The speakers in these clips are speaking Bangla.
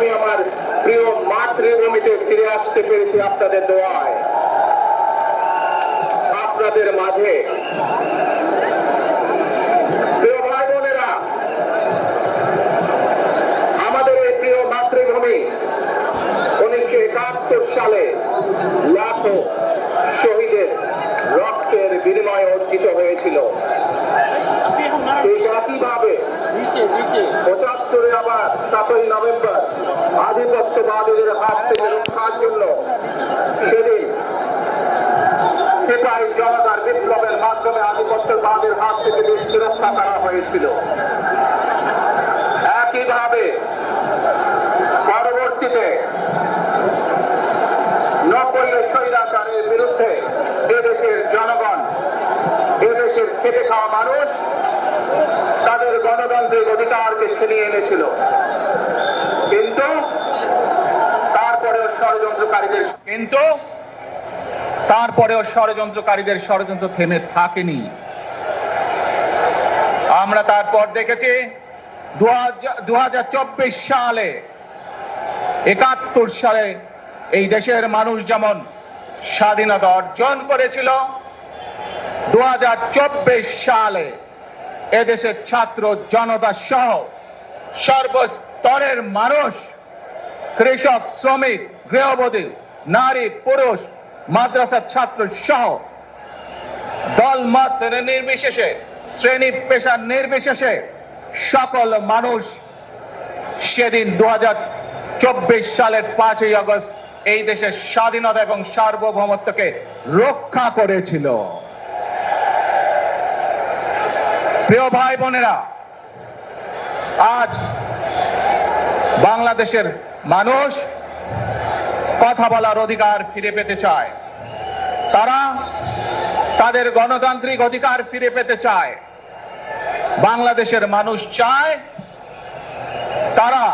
আমি আমার প্রিয় মাতৃভূমিতে ফিরে আসতে পেরেছি আপনাদের দোয়ায়। আপনাদের মাঝে প্রিয় ভাই বোনেরা, আমাদের এই প্রিয় মাতৃভূমি 1971 সালে লাখো শহীদের রক্তের বিনিময়ে অর্জিত হয়েছিল। একইভাবে 75-এ আবার 7ই নভেম্বর আধিপত্যবাদীদের হাত থেকে রক্ষার জন্য সেদিন সিপাহী জনতার বিপ্লবের মাধ্যমে আধিপত্যবাদের হাত থেকে দেশকে রক্ষা করা হয়েছিল। একইভাবে পরবর্তীতে নকল স্বৈরাচারের বিরুদ্ধে এদেশের জনগণ, এদেশের খেটে খাওয়া মানুষ তাদের গণতান্ত্রিক অধিকারকে ছিনিয়ে এনেছিল। কিন্তু তারপরেও ষড়যন্ত্রকারীদের ষড়যন্ত্র থেমে থাকেনি। আমরা তারপর দেখেছি 2024 সালে, 71 সালে এই দেশের মানুষ যেমন স্বাধীনতা অর্জন করেছিল, 2024 সালে এদেশের ছাত্র জনতা সহ সর্বস্তরের মানুষ, কৃষক, শ্রমিক, গৃহবধূ, নারী, পুরুষ, মাদ্রাসার ছাত্র সহ দলমত নির্বিশেষে, শ্রেণী পেশা নির্বিশেষে সকল মানুষ সেদিন 2024 সালের 5ই আগস্ট এই দেশের স্বাধীনতা এবং সার্বভৌমত্বকে রক্ষা করেছিল। প্রিয় ভাই বোনেরা, আজ বাংলাদেশের মানুষ কথা বলার অধিকার ফিরে পেতে চায়। তারা তাদের গণতান্ত্রিক অধিকার ফিরে পেতে চায়। বাংলাদেশের মানুষ চায় তারা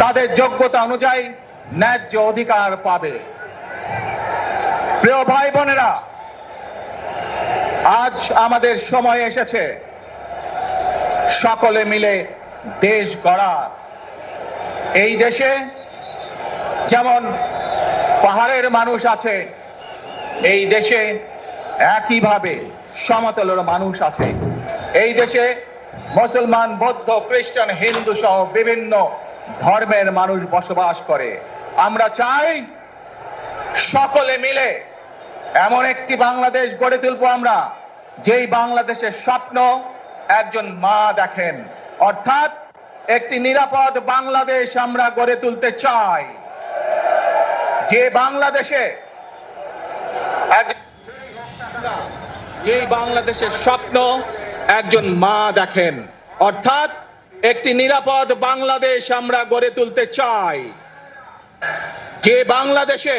তাদের যোগ্যতা অনুযায়ী ন্যায্য অধিকার পাবে। প্রিয় ভাই বোনেরা, আজ আমাদের সময় এসেছে সকলে মিলে দেশ গড়ার। এই দেশে যেমন পাহাড়ের মানুষ আছে, এই দেশে একইভাবে সমতলের মানুষ আছে। এই দেশে মুসলমান, বৌদ্ধ, খ্রিস্টান, হিন্দু সহ বিভিন্ন ধর্মের মানুষ বসবাস করে। আমরা চাই সকলে মিলে এমন একটি বাংলাদেশ গড়ে তুলব আমরা, যেই বাংলাদেশের স্বপ্ন একজন মা দেখেন, অর্থাৎ একটি নিরাপদ বাংলাদেশ আমরা গড়ে তুলতে চাই। যে বাংলাদেশের স্বপ্ন একজন মা দেখেন, অর্থাৎ একটি নিরাপদ বাংলাদেশ আমরা গড়ে তুলতে চাই। যে বাংলাদেশে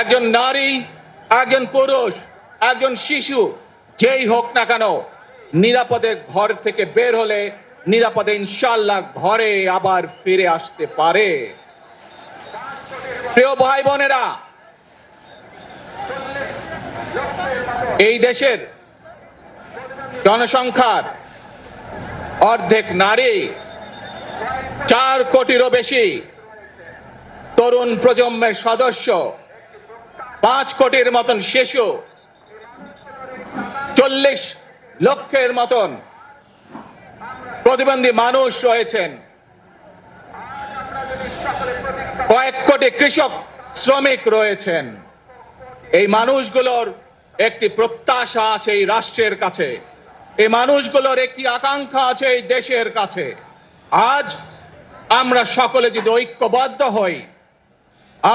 একজন নারী, একজন পুরুষ, একজন শিশু যেই হোক না কেন নিরাপদে ঘর থেকে বের হলে নিরাপদে ইনশাআল্লাহ ঘরে আবার ফিরে আসতে পারে। প্রিয় ভাই বোনেরা, এই দেশের জনসংখ্যার অর্ধেক নারী, 4 কোটিরও বেশি তরুণ প্রজন্মের সদস্য, 5 কোটির মতন শিশু, 40 লক্ষের মতন প্রতিবন্ধী মানুষ রয়েছেন, কয়েক কোটি কৃষক, শ্রমিক রয়েছেন। এই মানুষগুলোর একটি প্রত্যাশা আছে এই রাষ্ট্রের কাছে, এই মানুষগুলোর একটি আকাঙ্ক্ষা আছে এই দেশের কাছে। আজ আমরা সকলে যদি ঐক্যবদ্ধ হই,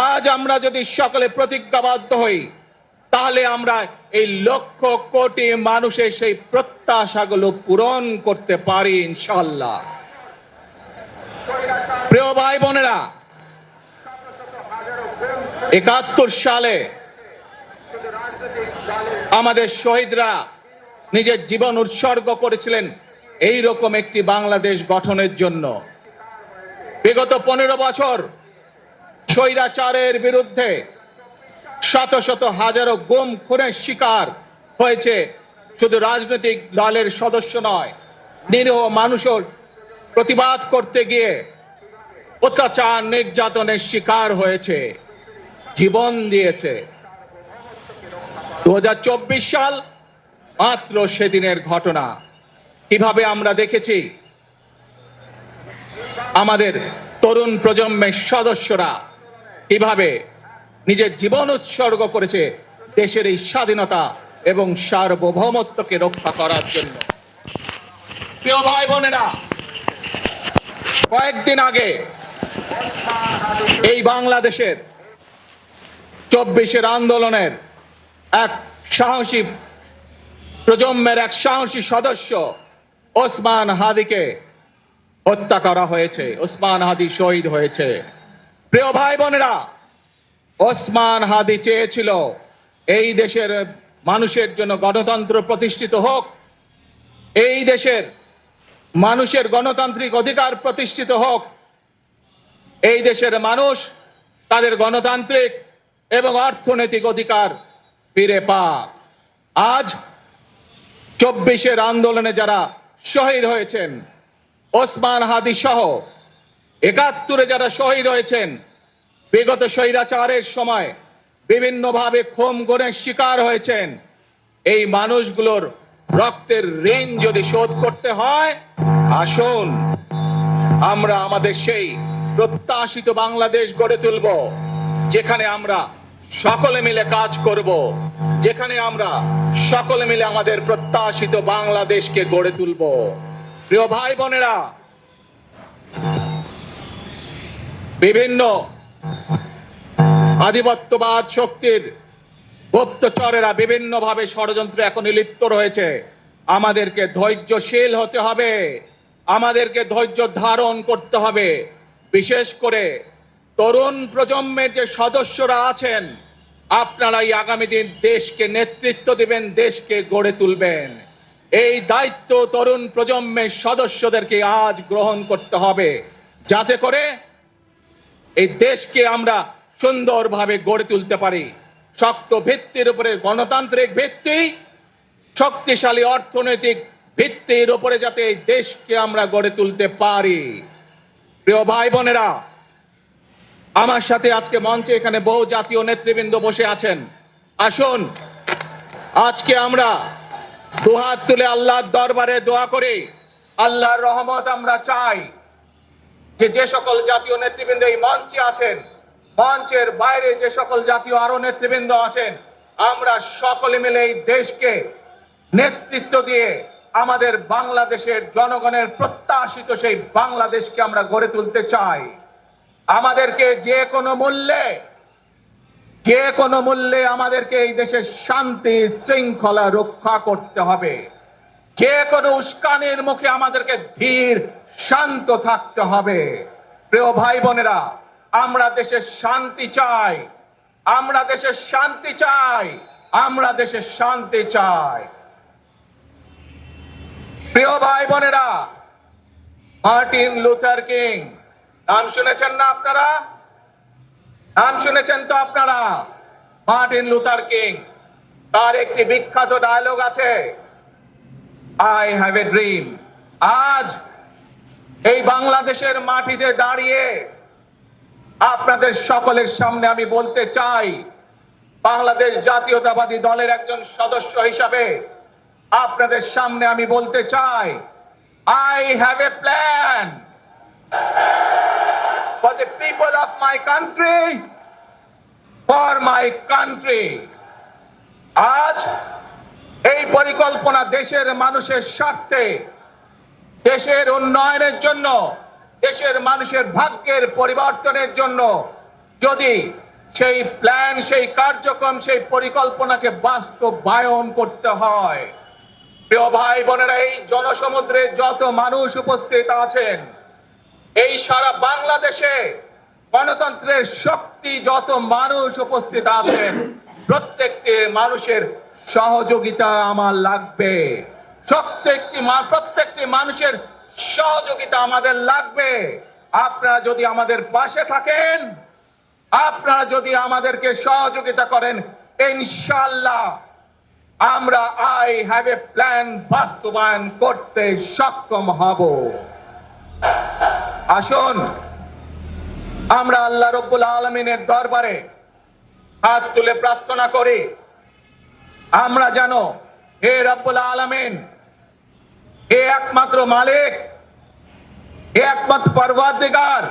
আজ আমরা যদি সকলে প্রতিজ্ঞাবদ্ধ হই, তাহলে আমরা এই লক্ষ কোটি মানুষের সেই প্রত্যাশাগুলো পূরণ করতে পারি ইনশাআল্লাহ। প্রিয় ভাই বোনেরা, 71 সালে আমাদের শহীদরা নিজের জীবন উৎসর্গ করেছিলেন এই রকম একটি বাংলাদেশ গঠনের জন্য। বিগত 15 বছর স্বৈরাচারের বিরুদ্ধে শত শত হাজারো গুম খুনের শিকার হয়েছে শুধু রাজনৈতিক দলের সদস্য নয়, নিরীহ মানুষের প্রতিবাদ করতে গিয়ে অত্যাচার নির্যাতনের শিকার হয়েছে, জীবন দিয়েছে। 2024 সাল মাত্র সেদিনের ঘটনা। কিভাবে আমরা দেখেছি আমাদের তরুণ প্রজন্মের সদস্যরা কিভাবে নিজের জীবন উৎসর্গ করেছে দেশের এই স্বাধীনতা এবং সার্বভৌমত্বকে রক্ষা করার জন্য। প্রিয় ভাই বোনেরা, কয়েকদিন আগে এই বাংলাদেশের 24-এর আন্দোলনের এক সাহসী প্রজন্মের এক সাহসী সদস্য ওসমান হাদিকে হত্যা করা হয়েছে। ওসমান হাদি শহীদ হয়েছে। প্রিয় ভাই বোনেরা, ওসমান হাদি চেয়েছিল এই দেশের মানুষের জন্য গণতন্ত্র প্রতিষ্ঠিত হোক, এই দেশের মানুষের গণতান্ত্রিক অধিকার প্রতিষ্ঠিত হোক, এই দেশের মানুষ তাদের গণতান্ত্রিক এবং অর্থনৈতিক অধিকার ফিরে পাক। আজ 24-এর আন্দোলনে যারা শহীদ হয়েছেন, ওসমান হাদি সহ 71-এ যারা শহীদ হয়েছেন, বিগত স্বৈরাচারের সময় বিভিন্নভাবে খুন গুমের শিকার হয়েছেন, এই মানুষগুলোর রক্তের ঋণ যদি শোধ করতে হয়, আসুন আমরা আমাদের সেই প্রত্যাশিত বাংলাদেশ গড়ে তুলব, যেখানে আমরা সকলে মিলে কাজ করব, যেখানে আমরা সকলে মিলে আমাদের প্রত্যাশিত বাংলাদেশকে গড়ে তুলব। প্রিয় ভাই বোনেরা, বিভিন্ন আধিপত্যবাদ শক্তির গুপ্তচরেরা বিভিন্নভাবে ষড়যন্ত্রে এখন লিপ্ত রয়েছে। আমাদেরকে ধৈর্যশীল হতে হবে, আমাদেরকে ধৈর্য ধারণ করতে হবে। বিশেষ করে তরুণ প্রজন্মের যে সদস্যরা আছেন, আপনারাই আগামী দিন দেশকে নেতৃত্ব দিবেন, দেশকে গড়ে তুলবেন। এই দায়িত্ব তরুণ প্রজন্মের সদস্যদেরকে আজ গ্রহণ করতে হবে, যাতে করে এই দেশকে আমরা সুন্দরভাবে গড়ে তুলতে পারি। শক্ত ভিত্তির উপরে গণতান্ত্রিক ভিত্তি, শক্তিশালী অর্থনৈতিক ভিত্তির উপরে যাতে এই দেশকে আমরা গড়ে তুলতে পারি। প্রিয় ভাই বোনেরা, আমার সাথে আজকে মঞ্চে এখানে বহু জাতীয় নেতৃবৃন্দ বসে আছেন। আসুন আজকে আমরা দুহাত তুলে আল্লাহর দরবারে দোয়া করি, আল্লাহর রহমত আমরা চাই। যে সকল জাতীয় নেতৃবৃন্দ এই মঞ্চে আছেন, মঞ্চের বাইরে যে সকল জাতীয় আরো নেতৃবৃন্দ আছেন, আমরা সকলে মিলে এই দেশকে নেতৃত্ব দিয়ে আমাদের বাংলাদেশের জনগণের প্রত্যাশিত সেই বাংলাদেশকে আমরা গড়ে তুলতে চাই। আমাদেরকে যে কোনো মূল্যে আমাদেরকে এই দেশের শান্তি শৃঙ্খলা রক্ষা করতে হবে। যে কোনো উস্কানির মুখে আমাদেরকে ধীর শান্ত থাকতে হবে। প্রিয় ভাই বোনেরা, আমরা দেশের শান্তি চাই, আমরা দেশের শান্তি চাই, আমরা দেশের শান্তি চাই। প্রিয় ভাই বোনেরা, মার্টিন লুথার কিং নাম শুনেছেন না আপনারা? নাম শুনেছেন তো আপনারা? মার্টিন লুথার কিং, তার একটি বিখ্যাত ডায়লগ আছে, আই হ্যাভ এ ড্রিম। আজ এই বাংলাদেশের মাটিতে দাঁড়িয়ে আপনাদের সকলের সামনে আমি বলতে চাই, বাংলাদেশ জাতীয়তাবাদী দলের একজন সদস্য হিসাবে আপনাদের সামনে আমি বলতে চাই, I have a plan for the people of my country, for my country. আজ এই পরিকল্পনা দেশের মানুষের স্বার্থে, দেশের উন্নয়নের জন্য, দেশের মানুষের ভাগ্যের পরিবর্তনের জন্য যদি সেই প্ল্যান, সেই কার্যক্রম, সেই পরিকল্পনাকে বাস্তবায়ন করতে হয়, প্রিয় ভাই বোনেরা, এই জনসমুদ্রে যত মানুষ উপস্থিত আছেন, এই সারা বাংলাদেশে গণতন্ত্রের শক্তি যত মানুষ উপস্থিত আছেন, প্রত্যেকটি মানুষের সহযোগিতা আমার লাগবে। প্রত্যেকটি মানুষের সহযোগিতা আমাদের লাগবে। আপনারা যদি আমাদের পাশে থাকেন, আপনারা যদি আমাদেরকে সহযোগিতা করেন, ইনশাআল্লাহ আমরা আই হ্যাভ এ প্ল্যান বাস্তবায়ন করতে সক্ষম হব। আসুন আমরা আল্লাহ রব্বুল আলামিনের দরবারে হাত তুলে প্রার্থনা করি, আমরা জানো হে রব্বুল আলামিন, হে একমাত্র মালিক, হে একমাত্র পরওয়ারদিগার,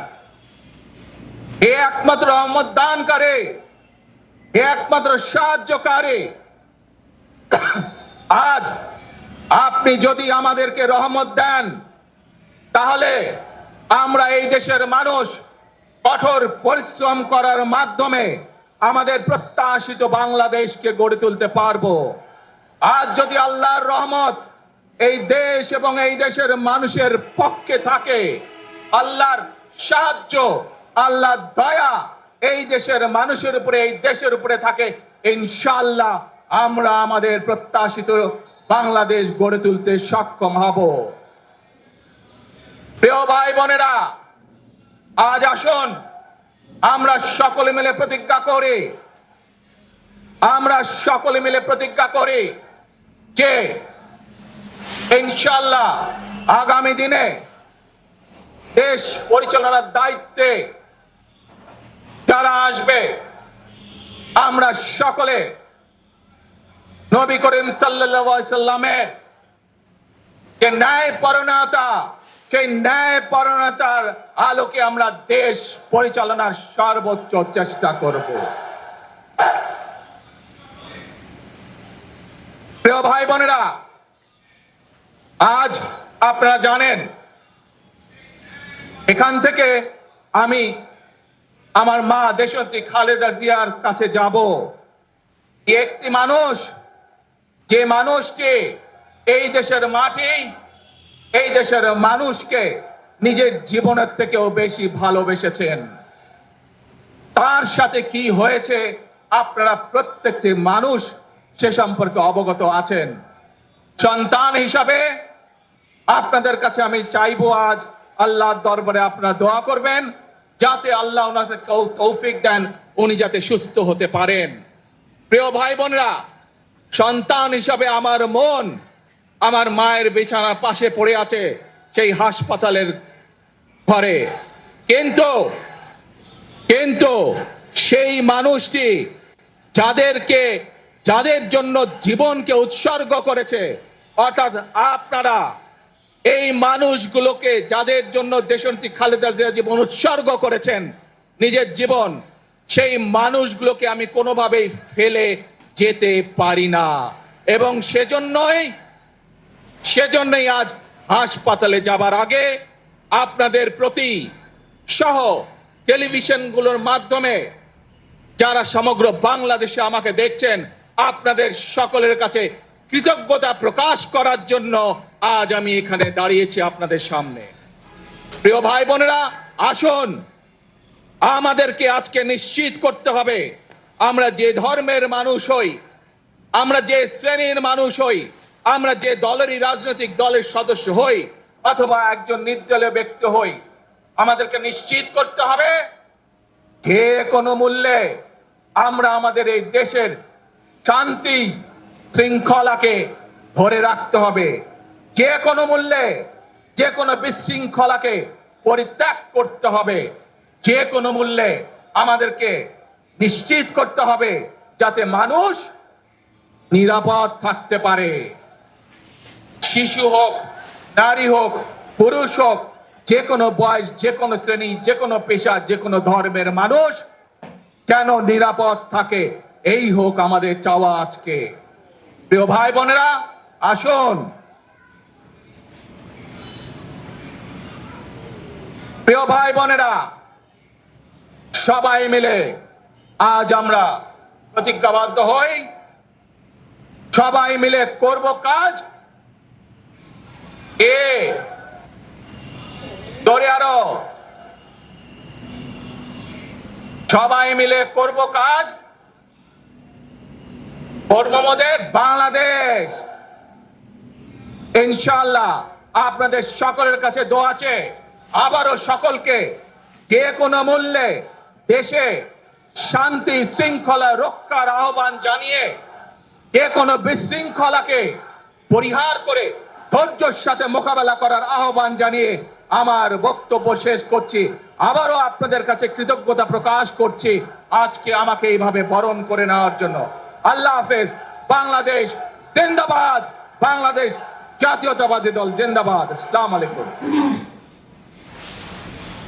হে একমাত্র রহমত দানকারী, হে একমাত্র সাহায্যকারী। আজ আপনি যদি আমাদেরকে রহমত দেন, তাহলে আমরা এই দেশের মানুষ কঠোর পরিশ্রম করার মাধ্যমে আমাদের প্রত্যাশিত বাংলাদেশকে গড়ে তুলতে পারবো। আজ যদি আল্লাহর রহমত এই দেশ এবং এই দেশের মানুষের পক্ষে থাকে, আল্লাহর সাহায্য, আল্লাহর দয়া এই দেশের মানুষের উপরে, এই দেশের উপরে থাকে, ইনশাআল্লাহ আমরা আমাদের প্রত্যাশিত বাংলাদেশ গড়ে তুলতে সক্ষম হব। প্রিয় ভাই বোনেরা, আজ আসুন আমরা সকলে মিলে প্রতিজ্ঞা করি, আমরা সকলে মিলে প্রতিজ্ঞা করি যে ইনশাআল্লাহ আগামী দিনে দেশ পরিচালনার দায়িত্বে যারা আসবে, আমরা সকলে নবী করিম সাল্লাল্লাহু আলাইহি সাল্লামের যে ন্যায়পরায়ণতা, সেই ন্যায়পরায়ণতার আলোকে আমরা দেশ পরিচালনার সর্বোচ্চ চেষ্টা করব। প্রিয় ভাই বোনেরা, আজ আপনারা জানেন এখান থেকে আমি আমার মা দেশনেত্রী খালেদা জিয়ার কাছে যাব। একটি মানুষ, যে মানুষটি এই দেশের মাটি, এই দেশের মানুষকে নিজের জীবনের থেকেও বেশি ভালোবেসেছেন, তার সাথে কি হয়েছে আপনারা প্রত্যেকটি মানুষ সে সম্পর্কে অবগত আছেন। সন্তান হিসাবে আপনাদের কাছে আমি চাইবো, আজ আল্লাহর দরবারে আপনারা দোয়া করবেন যাতে আল্লাহ ওনাকে তৌফিক দেন, উনি যাতে সুস্থ হতে পারেন। প্রিয় ভাই বোনেরা, সন্তান হিসাবে আমার মন আমার মায়ের বিছানার পাশে পড়ে আছে সেই হাসপাতালের ঘরে, কিন্তু সেই মানুষটি যাদের জন্য জীবনকে উৎসর্গ করেছে, অর্থাৎ আপনারা এই মানুষগুলোকে, যাদের জন্য দেশনেত্রী খালেদা জিয়া জীবন উৎসর্গ করেছেন নিজের জীবন, সেই মানুষগুলোকে আমি কোনোভাবেই ফেলে যেতে পারি না। এবং সেজন্যই আজ হাসপাতালে যাবার আগে আপনাদের প্রতি সহ টেলিভিশনগুলোর মাধ্যমে যারা সমগ্র বাংলাদেশে আমাকে দেখছেন, আপনাদের সকলের কাছে কৃতজ্ঞতা প্রকাশ করার জন্য আজ আমি এখানে দাঁড়িয়েছি আপনাদের সামনে। প্রিয় ভাই বোনেরা, আসুন আমাদেরকে আজকে নিশ্চিত করতে হবে, আমরা যে ধর্মের মানুষ হই, আমরা যে শ্রেণীর মানুষ হই, আমরা যে দলেরই রাজনৈতিক দলের সদস্য হই অথবা একজন নির্দলীয় ব্যক্তি হই, আমাদেরকে নিশ্চিত করতে হবে যে কোনো মূল্যে আমরা আমাদের এই দেশের শান্তি শৃঙ্খলাকে ধরে রাখতে হবে। যে কোনো মূল্যে যে কোনো বিশৃঙ্খলাকে পরিত্যাগ করতে হবে। যে কোনো মূল্যে আমাদেরকে নিশ্চিত করতে হবে যাতে মানুষ নিরাপদ থাকতে পারে। শিশু হোক, নারী হোক, পুরুষ হোক, যে কোনো বয়স, যে কোনো শ্রেণী, যে কোনো পেশা, যে কোনো ধর্মের মানুষ যেন নিরাপদ থাকে, এই হোক আমাদের চাওয়া আজকে। প্রিয় ভাই বোনেরা, আসুন প্রিয় ভাই বোনেরা, সবাই মিলে আজ আমরা প্রতিজ্ঞাবদ্ধ হই, সবাই মিলে করব কাজ। সবাই মিলে করব কাজ, আমাদের বাংলাদেশ। ইনশাআল্লাহ আপনাদের সকলের কাছে দোয়া আছে, আবারও সকলকে যে কোনো মূল্যে দেশে শান্তি শৃঙ্খলা রক্ষার আহ্বান জানিয়ে যে কোনো বিশৃঙ্খলাকে পরিহার করে ধৈর্যের সাথে মোকাবেলা করার আহ্বান জানিয়ে আমার বক্তব্য শেষ করছি। আবারও আপনাদের কাছে কৃতজ্ঞতা প্রকাশ করছি আজকে আমাকে এইভাবে বরণ করে নেওয়ার জন্য। আল্লাহ হাফেজ। বাংলাদেশ জিন্দাবাদ। বাংলাদেশ জাতীয়তাবাদী দল জিন্দাবাদ। আসসালামু আলাইকুম।